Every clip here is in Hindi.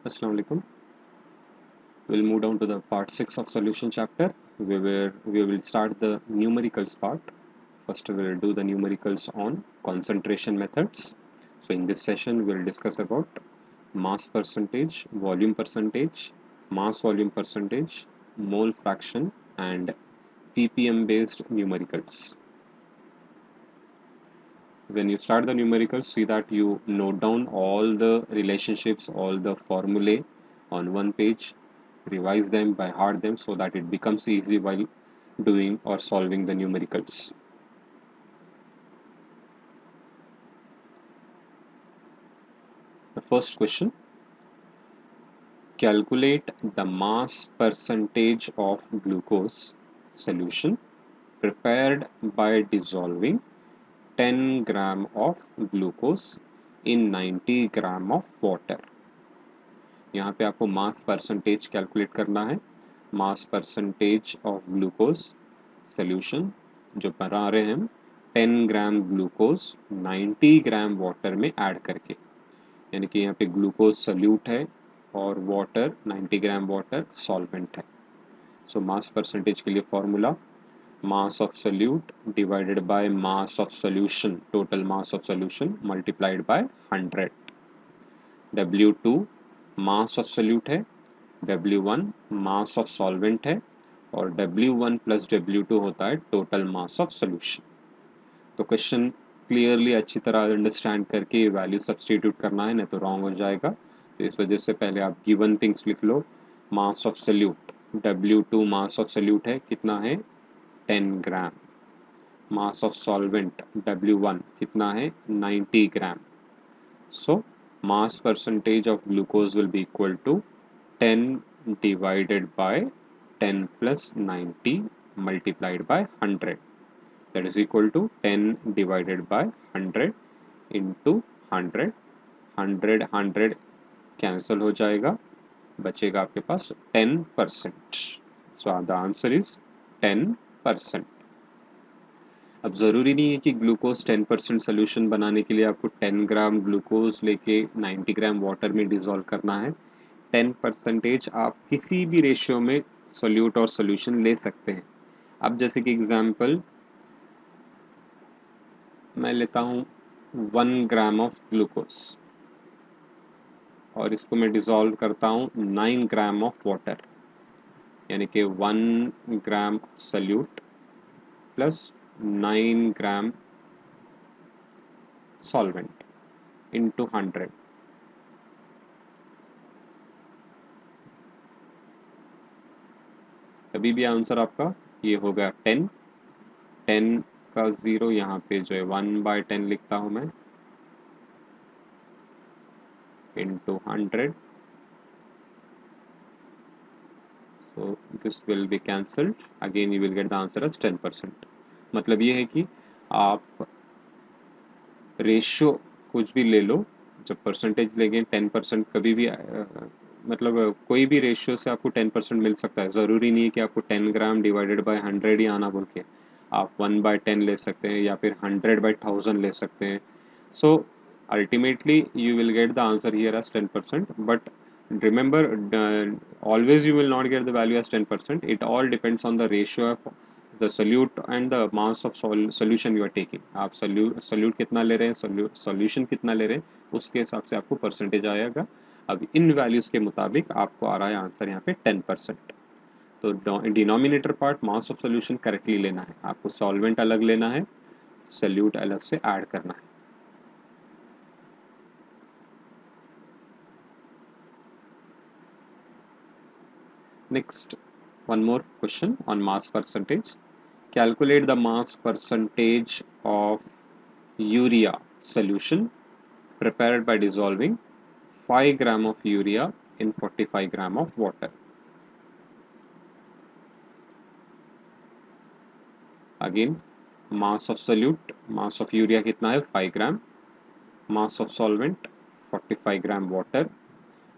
Assalamu alaikum. We'll move down to the part 6 of solution chapter where we will start the numericals part. First we'll do the numericals on concentration methods. So in this session we'll discuss about mass percentage, mass volume percentage, mole fraction and ppm based numericals. When you start the numericals, see that you note down all the relationships, all the formulae on one page, revise them by heart them so that it becomes easy while doing or solving the numericals. The first question, calculate the mass percentage of glucose solution prepared by dissolving 10 gram of glucose in 90 gram of water. यहाँ पे आपको मास परसेंटेज कैलकुलेट करना है. Mass percentage of glucose solution जो बना रहे हैं हम 10 ग्राम ग्लूकोज 90 ग्राम वाटर में ऐड करके, यानी कि यहाँ पे ग्लूकोज सल्यूट है और वाटर 90 ग्राम वाटर सॉल्वेंट है. सो मास परसेंटेज के लिए formula mass of solute divided by mass of solution, total mass of solution multiplied by 100. W2 mass of solute है, W1 मास ऑफ सॉल्वेंट है और W1 प्लस W2 होता है टोटल मास ऑफ सॉल्यूशन. तो क्वेश्चन क्लियरली अच्छी तरह अंडरस्टैंड करके वैल्यू सब्स्टिट्यूट करना है, नहीं तो रॉन्ग हो जाएगा. तो इस वजह से पहले आप गिवन थिंग्स लिख लो. Mass of solute W2 mass of solute है कितना है 10 ग्राम. मास ऑफ सॉल्वेंट W1 कितना है 90 ग्राम. सो mass percentage of glucose will be equal to 10 divided by 10 plus 90 multiplied by 100. That is equal to 10 divided by 100 into 100. 100 cancel हो जाएगा, बचेगा आपके पास 10%. So the answer is 10%. अब ज़रूरी नहीं है कि ग्लूकोज 10% सोल्यूशन बनाने के लिए आपको 10 ग्राम ग्लूकोज लेके 90 ग्राम वाटर में डिज़ोल्व करना है. 10% आप किसी भी रेशियो में सोल्यूट और सोल्यूशन ले सकते हैं. अब जैसे कि एग्जांपल मैं लेता हूँ 1 ग्राम ऑफ ग्लूकोज और इसको मैं डिज़ोल्व करता हूँ 9 ग्राम ऑफ वाटर, यानी कि 1 ग्राम सोल्यूट प्लस 9 ग्राम सॉल्वेंट into 100. अभी भी आंसर आपका ये होगा 10. 10 का 0 यहाँ पे जो है 1/10 लिखता हूँ मैं into 100. So this will be cancelled. Again you will get the answer as 10%. मतलब ये है कि आप रेशियो कुछ भी ले लो, जब परसेंटेज लेंगे 10% कभी भी मतलब कोई भी रेशियो से आपको 10% मिल सकता है. ज़रूरी नहीं है कि आपको 10 ग्राम डिवाइडेड बाय 100 ही आना बोल के. आप 1/10 ले सकते हैं या फिर 100/1000 ले सकते हैं. सो ultimately you will get the answer here as 10%, but remember always you will not get the value as 10%. It all depends on the ratio of the solute and the mass of solution you are taking. आप solute कितना ले रहे हैं, solution कितना ले रहे हैं, उसके हिसाब से आपको परसेंटेज आएगा. अब इन वैल्यूज़ के मुताबिक आपको आ रहा है आंसर यहाँ पे 10%. तो denominator part mass of solution correctly लेना है, आपको सॉल्वेंट अलग लेना है, सोल्यूट अलग से ऐड करना है. Next, one more question on mass percentage. Calculate the mass percentage of urea solution prepared by dissolving 5 gram of urea in 45 gram of water. Again, mass of solute, mass of urea कितना है 5 gram, mass of solvent 45 gram water.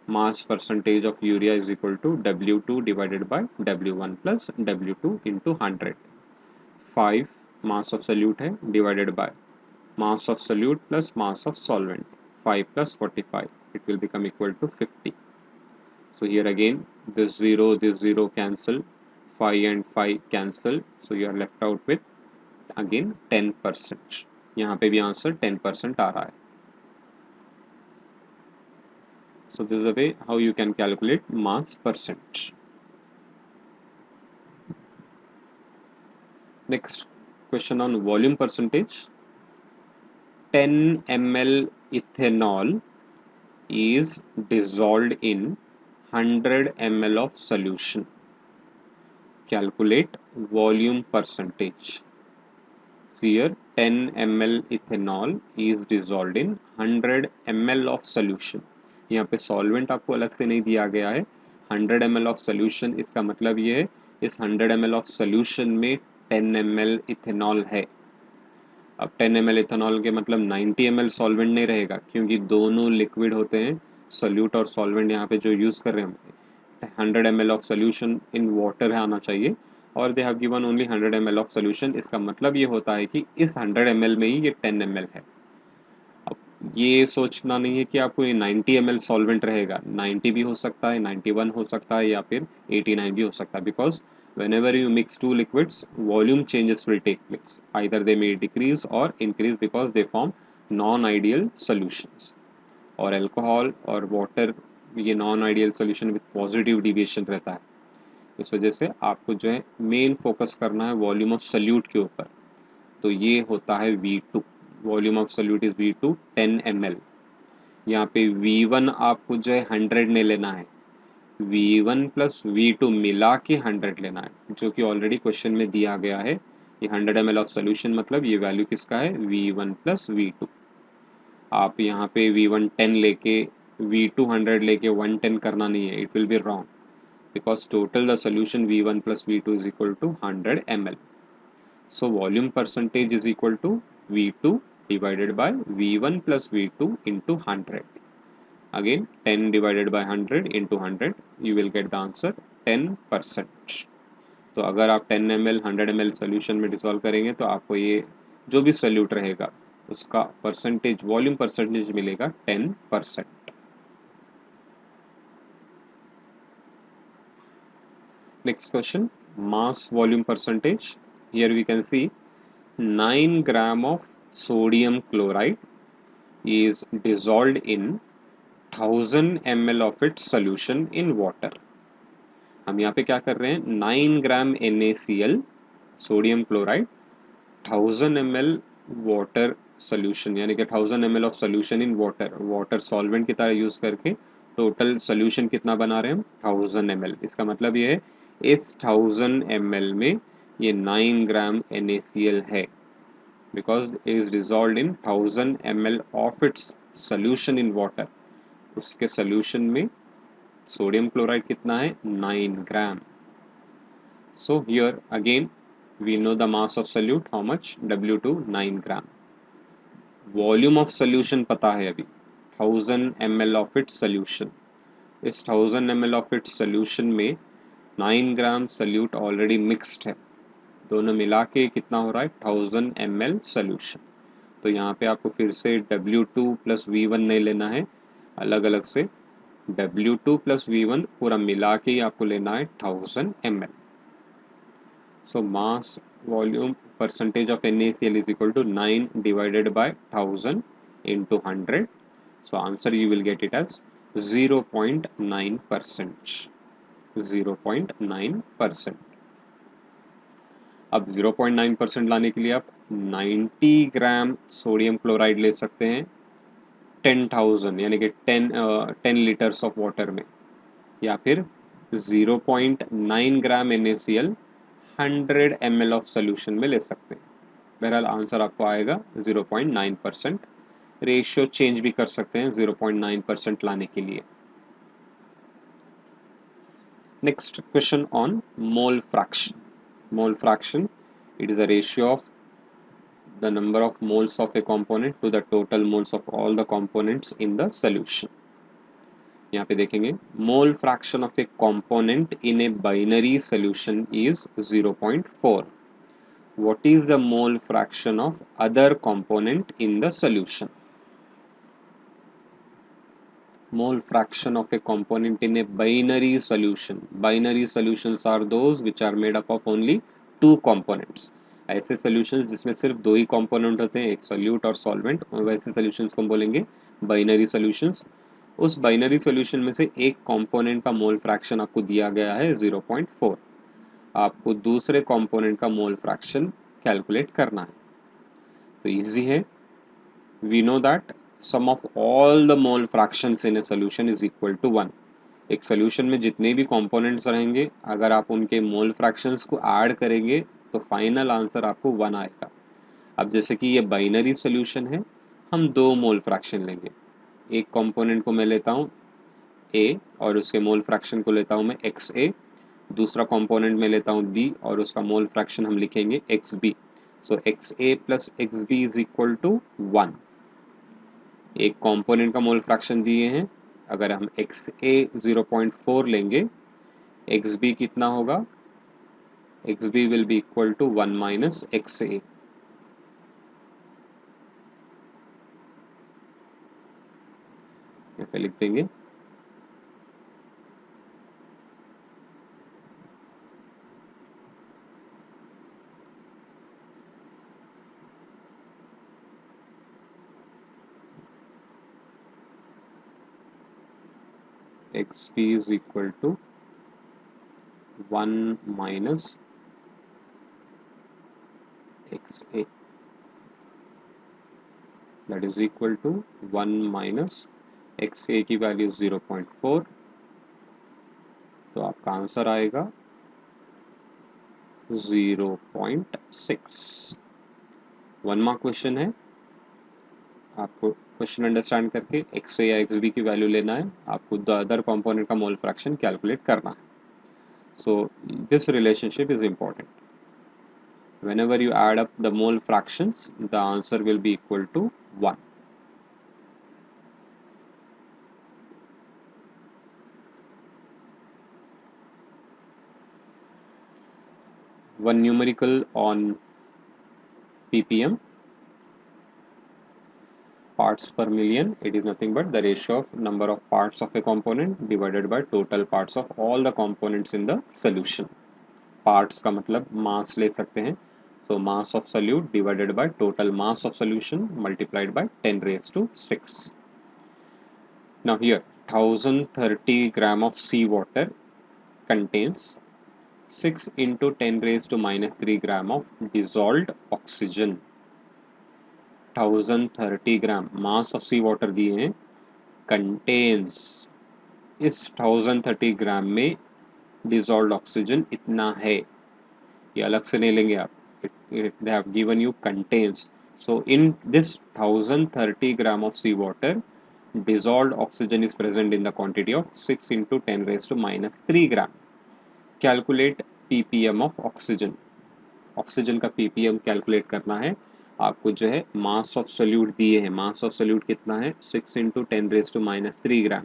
Mass percentage of urea is equal to W2 divided by W1 plus W2 into 100. 5 mass of solute है divided by mass of solute plus mass of solvent 5 plus 45, it will become equal to 50. So here again, this 0 cancel, 5 and 5 cancel. So you are left out with again 10%. यहाँ पे भी आंसर 10% आ रहा है. So this is the way how you can calculate mass percent. Next question on volume percentage. 10 ml ethanol is dissolved in 100 ml of solution. Calculate volume percentage. So here 10 ml ethanol is dissolved in 100 ml of solution. यहाँ पे सॉल्वेंट आपको अलग से नहीं दिया गया है. 100 ml ऑफ सोल्यूशन, इसका मतलब ये है इस 100 ml ऑफ सोल्यूशन में 10 ml इथेनॉल है. अब 10 ml इथेनॉल के मतलब 90 ml सॉल्वेंट नहीं रहेगा, क्योंकि दोनों लिक्विड होते हैं. सोल्यूट और सॉल्वेंट यहाँ पे जो यूज़ कर रहे हैं 100 ml of solution in water आना चाहिए, और they have given only 100 ml of solution. इसका मतलब ये होता है कि इस 100 ml में ही ये 10 ml है. अब ये सोचना नहीं है कि आपको ये 90 ml सॉल्वेंट रहेगा. 90 भी हो सकता है, 91 हो सकता है, या फिर 89 भी हो सकता है. Because whenever you mix two liquids, volume changes will take place. Either they may decrease or increase because they form non-ideal solutions. और अल्कोहल और वाटर ये non ideal solution with positive deviation रहता है. इस वजह से आपको जो है मेन फोकस करना है वॉल्यूम ऑफ सल्यूट के ऊपर. तो ये होता है V2. Volume of solute is V2 10 ml. यहाँ पे V1 आपको जो है 100 नहीं लेना है, V1 प्लस V2 मिला के 100 लेना है, जो कि ऑलरेडी क्वेश्चन में दिया गया है. ये 100 ml ऑफ सोल्यूशन मतलब ये वैल्यू किसका है, V1 प्लस V2. आप यहाँ पे V1 10 लेके V2 100 लेके 110 करना नहीं है, it will be wrong, because total the solution V1 plus V2 is equal to 100 ml. So volume percentage is equal to V2 divided by V1 plus V2 into 100. Again 10 divided by 100 into 100, you will get the answer 10%. तो अगर आप 10 ml 100 ml सोल्यूशन में डिसॉल्व करेंगे तो आपको ये जो भी सोल्यूट रहेगा उसका परसेंटेज, वॉल्यूम परसेंटेज मिलेगा 10%. Next question, mass volume percentage. Here we can see 9 gram of sodium chloride is dissolved in 1000 ml of its solution in water. हम यहाँ पे क्या कर रहे हैं, 9 gram NaCl sodium chloride 1000 ml water solution, यानी कि 1000 ml of solution in water, water solvent की तरह यूज करके टोटल सोल्यूशन कितना बना रहे हैं हम 1000 ml. इसका मतलब ये है इस 1000 ml में ये 9 ग्राम NaCl है, because it is dissolved in 1000 ml of its solution in water. उसके सोल्यूशन में सोडियम क्लोराइड कितना है, 9 gram. So here again we know the mass of solute, how much, W2 9 gram. Volume of solution पता है अभी 1000 ml ऑफ इट्स सोल्यूशन. इस 1000 ml ऑफ इट्स सोल्यूशन में 9 ग्राम सोल्यूट ऑलरेडी मिक्स्ड है, दोनों मिला के कितना हो रहा है 1000 ml सोल्यूशन. तो यहाँ पे आपको फिर से W2 प्लस V1 नहीं लेना है, अलग अलग से W2 प्लस V1 पूरा मिला के ही आपको लेना है 1000 ml. So mass volume percentage of NaCl is equal to 9 divided by 1000 into 100. So answer you will get it as 0.9%. 0.9%. अब 0.9% लाने के लिए आप 90 ग्राम सोडियम क्लोराइड ले सकते हैं 10,000 यानी कि 10 लीटर्स ऑफ वाटर में, या फिर 0.9 ग्राम NaCl 100 ml ऑफ सोल्यूशन में ले सकते हैं. बहरहाल आंसर आपको आएगा 0.9%. रेशियो चेंज भी कर सकते हैं 0.9% लाने के लिए. Next question on mole fraction. Mole fraction, it is a ratio of the number of moles of a component to the total moles of all the components in the solution. यहाँ पे देखेंगे mole fraction of a component in a binary solution is 0.4. What is the mole fraction of other component in the solution? Mole fraction of a component in a binary solution. Binary solutions are those which are made up of only two components. ऐसे solutions जिसमें सिर्फ दो ही component होते हैं, एक solute और solvent, वैसे solutions को हम बोलेंगे binary solutions. उस binary solution में से एक component का mole fraction आपको दिया गया है 0.4. आपको दूसरे component का mole fraction calculate करना है. तो easy है. We know that sum of all the mole fractions in a solution is equal to 1. एक solution में जितने भी components रहेंगे, अगर आप उनके mole fractions को add करेंगे तो final answer आपको 1 आएगा. अब जैसे कि ये binary solution है, हम दो mole fraction लेंगे. एक component को मैं लेता हूँ A और उसके mole fraction को लेता हूँ मैं XA. दूसरा component में लेता हूँ B और उसका mole fraction हम लिखेंगे XB. So XA plus XB is equal to 1. एक कंपोनेंट का मोल फ्रैक्शन दिए हैं, अगर हम XA 0.4 लेंगे, XB कितना होगा? XB will be equal to 1 minus XA. यहाँ पे लिख देंगे XB is equal to 1 minus XA, that is equal to 1 minus XA की वैल्यू 0.4. तो आपका आंसर आएगा 0.6. 1 मार्क क्वेश्चन है. आपको क्वेश्चन अंडरस्टैंड करके XA या XB की वैल्यू लेना है, आपको द अदर कंपोनेंट का मोल फ्रैक्शन कैलकुलेट करना है. So this relationship is important. whenever you add up the mole fractions, the answer will be equal to 1. One numerical on ppm, parts per million. It is nothing but the ratio of number of parts of a component divided by total parts of all the components in the solution. Parts का मतलब mass ले सकते हैं. So mass of solute divided by total mass of solution multiplied by 10 raised to 6. Now here 1030 gram of seawater contains 6 into 10 raised to minus 3 gram of dissolved oxygen. 1030 gram mass of sea water दिए हैं, कंटेन्स, इस 1030 ग्राम में डिजॉल्व्ड ऑक्सीजन इतना है. ये अलग से नहीं लेंगे आप, they have given you contains. So in this 1030 gram of sea water, dissolved oxygen is present in the quantity of 6 into 10 raised to minus 3 gram. Calculate ppm of oxygen. Oxygen का ppm कैलकुलेट करना है. आपको जो है मास ऑफ सोल्यूट दिए हैं, मास ऑफ सोल्यूट कितना है? 6 into 10 raised to minus 3 ग्राम.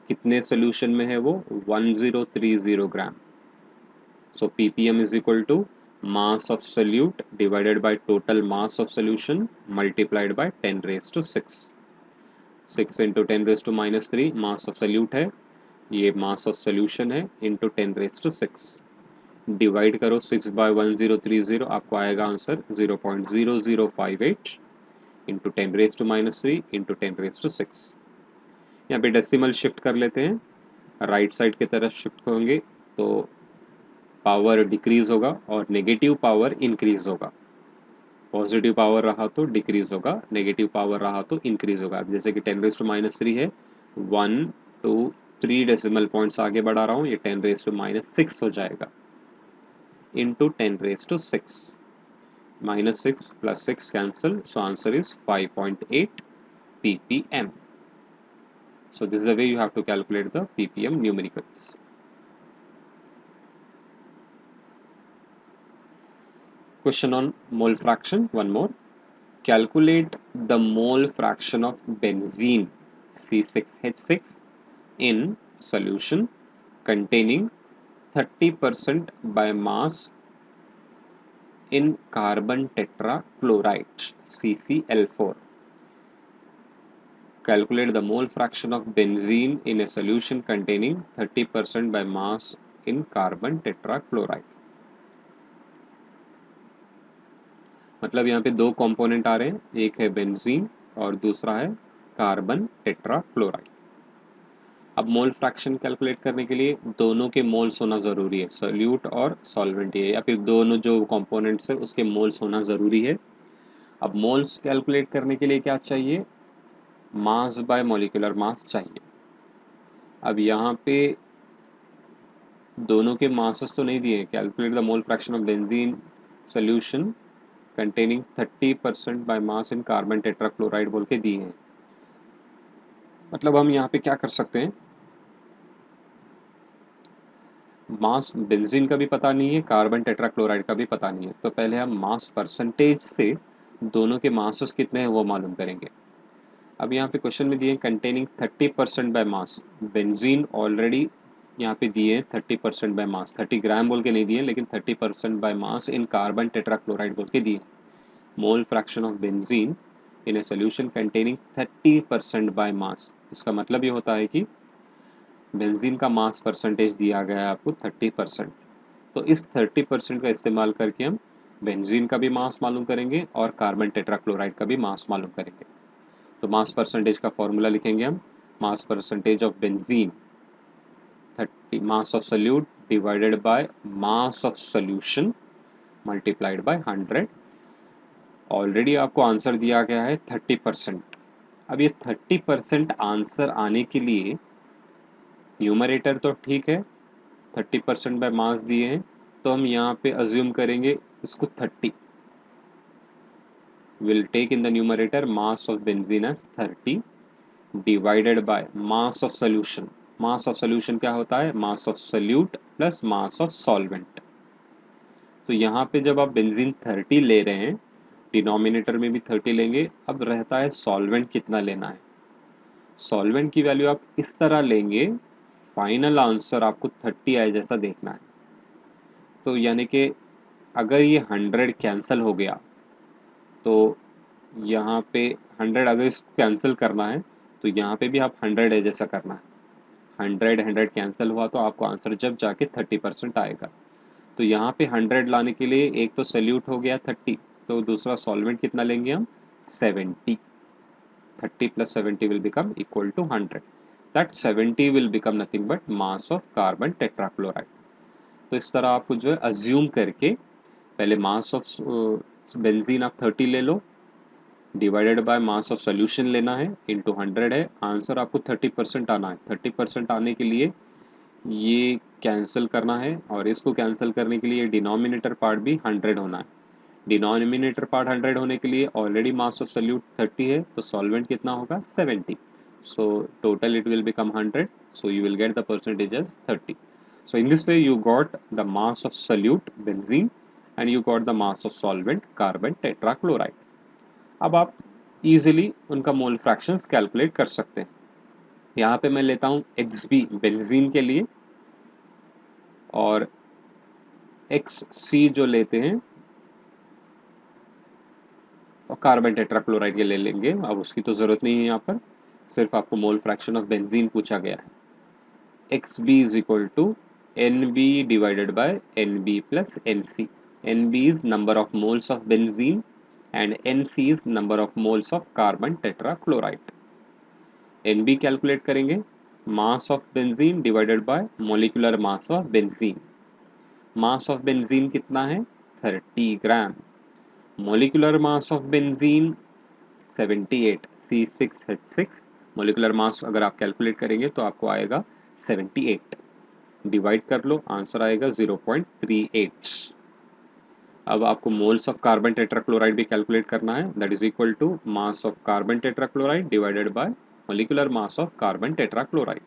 कितने सोल्यूशन में है वो? 1030 ग्राम. सो ppm is equal to mass of solute divided by total mass of solution multiplied by 10 raised to 6. 6 into 10 raised to minus 3 mass of solute है, ये mass of solution है, into 10 raised to 6. डिवाइड करो 6 बाय 1030, आपको आएगा answer 0.0058 into 10 raise to minus 3 into 10 raise to 6. यहाँ पे डेसिमल शिफ्ट कर लेते हैं, राइट साइड की तरफ शिफ्ट होंगे तो पावर डिक्रीज होगा और नेगेटिव पावर इंक्रीज होगा. पॉजिटिव पावर रहा तो डिक्रीज होगा, नेगेटिव पावर रहा तो इंक्रीज होगा. जैसे कि 10 रेज टू माइनस 3 है, 1 2 3 डेसिमल पॉइंट्स आगे बढ़ा रहा हूँ, ये 10 रेज टू माइनस 6 हो जाएगा into 10 raised to 6. Minus 6 plus 6 cancel, so answer is 5.8 ppm. So this is the way you have to calculate the ppm numericals. Question on mole fraction, one more. Calculate the mole fraction of benzene C6H6 in solution containing 30% by mass in carbon tetrachloride CCl4. Calculate the mole fraction of benzene in a solution containing 30% by mass in carbon tetrachloride. मतलब यहाँ पे दो कंपोनेंट आ रहे हैं, एक है बेंजीन और दूसरा है कार्बन टेट्राक्लोराइड। अब मोल फ्रैक्शन कैलकुलेट करने के लिए दोनों के मोल्स होना ज़रूरी है, सोल्यूट और सॉल्वेंट है, या फिर दोनों जो कंपोनेंट्स है उसके मोल्स होना ज़रूरी है। अब मोल्स कैलकुलेट करने के लिए क्या चाहिए, मास बाय मॉलिक्यूलर मास चाहिए। अब यहाँ पे दोनों के मासेस तो नहीं दिए हैं, calculate the mole fraction of benzene solution containing 30% by mass in carbon tetrachloride बोल के दिए हैं। मतलब हम यहाँ पे क्या कर सकते हैं, मास बेंजीन का भी पता नहीं है, कार्बन टेट्राक्लोराइड का भी पता नहीं है, तो पहले हम मास परसेंटेज से दोनों के मासेस कितने हैं वो मालूम करेंगे। अब यहाँ पे क्वेश्चन में दिए containing 30% by mass, benzene already यहाँ पे दिए 30% बाय मास, 30 ग्राम बोल के नहीं दिए लेकिन 30% by mass in carbon tetrachloride बोल के दिए। मोल fraction of benzene in a solution containing 30% by mass, इसका मतलब ये होता है कि बेंजीन का मास परसेंटेज दिया गया है आपको 30%, तो इस 30% का इस्तेमाल करके हम बेंजीन का भी मास मालूम करेंगे और कार्बन टेट्राक्लोराइड का भी मास मालूम करेंगे। तो मास परसेंटेज का फॉर्मूला लिखेंगे हम, mass percentage of benzene 30 mass of solute divided by mass of solution multiplied by 100। Already आपको आंसर दिया गया है 30%। अब ये 30% आंसर आने के लिए न्यूमरेटर तो ठीक है, 30% बाय मास दिए हैं, तो हम यहाँ पे अज्यूम करेंगे इसको 30, will take in the numerator mass of benzene as 30 divided by mass of solution. Mass of solution क्या होता है, mass of solute plus mass of solvent. तो यहाँ पे जब आप बेंजीन 30 ले रहे हैं, डिनोमिनेटर में भी 30 लेंगे। अब रहता है सॉल्वेंट कितना लेना है, सॉल्वेंट की वैल्यू आप इस तरह लेंगे, फाइनल आंसर आपको 30 आए जैसा देखना है। तो यानी कि अगर ये 100 कैंसिल हो गया तो यहाँ पे 100 अगर इसको कैंसिल करना है तो यहाँ पे भी आप 100 है जैसा करना है। 100 कैंसिल हुआ तो आपको आंसर जब जाके 30% आएगा। तो यहाँ पे 100 लाने के लिए एक तो सैल्यूट हो गया 30, तो दूसरा सॉल्वेंट कितना लेंगे हम 70। 30 plus 70 will become equal to 100. That 70 will become nothing but mass of carbon tetrachloride. तो इस तरह आपको जो है अज्यूम करके पहले मास ऑफ बेंजीन आप 30 ले लो, divided by mass of solution लेना है, इंटू 100 है, आंसर आपको 30% आना है। 30% आने के लिए ये कैंसिल करना है और इसको कैंसिल करने के लिए डिनोमिनेटर पार्ट भी 100 होना है। डिनोमिनेटर पार्ट 100 होने के लिए ऑलरेडी मास ऑफ सोल्यूट 30 है, तो सॉल्वेंट कितना होगा 70, so total it will become 100, so you will get the percentage as 30. So in this way you got the mass of solute benzene and you got the mass of solvent carbon tetrachloride. अब आप easily उनका मोल फ्रैक्शंस कैलकुलेट कर सकते हैं। यहाँ पे मैं लेता हूँ XB बेंजीन के लिए और XC जो लेते हैं और कार्बन टेट्राक्लोराइड के ले लेंगे, अब उसकी तो ज़रूरत नहीं है, यहाँ पर सिर्फ आपको मोल फ्रैक्शन ऑफ बेंजीन पूछा गया है। XB is equal to NB divided by NB plus NC. NB is number of moles of benzene and NC is number of moles of carbon tetrachloride. NB calculate करेंगे, mass of benzene divided by molecular mass of benzene. Mass of benzene कितना है 30 gram, molecular mass of benzene 78 C6H6। Molecular mass अगर आप कैलकुलेट करेंगे तो आपको आएगा 78, डिवाइड कर लो आंसर आएगा 0.38। अब आपको मोल्स ऑफ कार्बन टेट्राक्लोराइड भी कैलकुलेट करना है, that is equal to mass of carbon tetrachloride divided by molecular mass of carbon tetrachloride.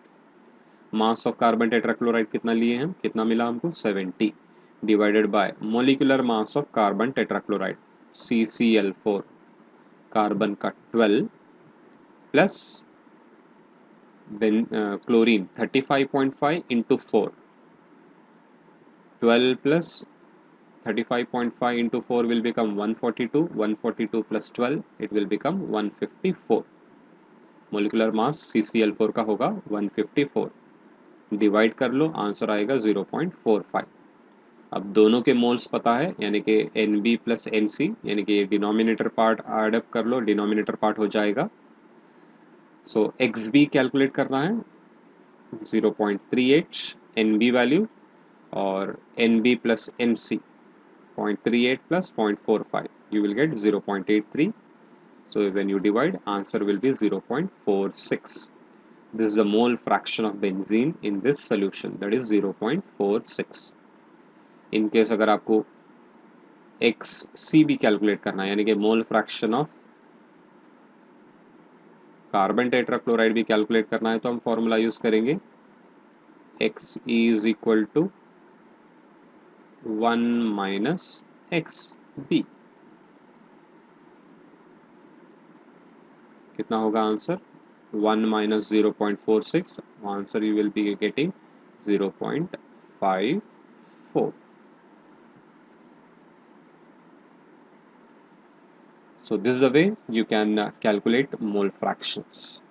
Mass of carbon tetrachloride कितना लिए हम, कितना मिला हमको 70, divided by molecular mass of carbon tetrachloride CCl4, carbon का 12 plus chlorine 35.5 into 4, 12 plus 35.5 into 4 will become 142, 142 plus 12 it will become 154, molecular mass CCl4 का होगा 154, डिवाइड कर लो, आंसर आएगा 0.45। अब दोनों के मोल्स पता है, यानी कि Nb प्लस Nc, यानी कि डिनोमिनेटर पार्ट ऐड अप कर लो, डिनोमिनेटर पार्ट हो जाएगा। सो Xb कैलकुलेट करना है 0.38 Nb वैल्यू, और Nb plus Nc 0.38 plus 0.45, you will get 0.83. So when you divide, answer will be 0.46. This is the mole fraction of benzene in this solution, that is 0.46. In case अगर आपको Xc भी कैलकुलेट करना है, यानी कि मोल फ्रैक्शन ऑफ कार्बन टेट्राक्लोराइड भी कैलकुलेट करना है, तो हम फॉर्मूला यूज करेंगे Xe is equal to 1 minus Xb। कितना होगा answer? 1 minus 0.46, answer you will be getting 0.54. So this is the way you can calculate mole fractions.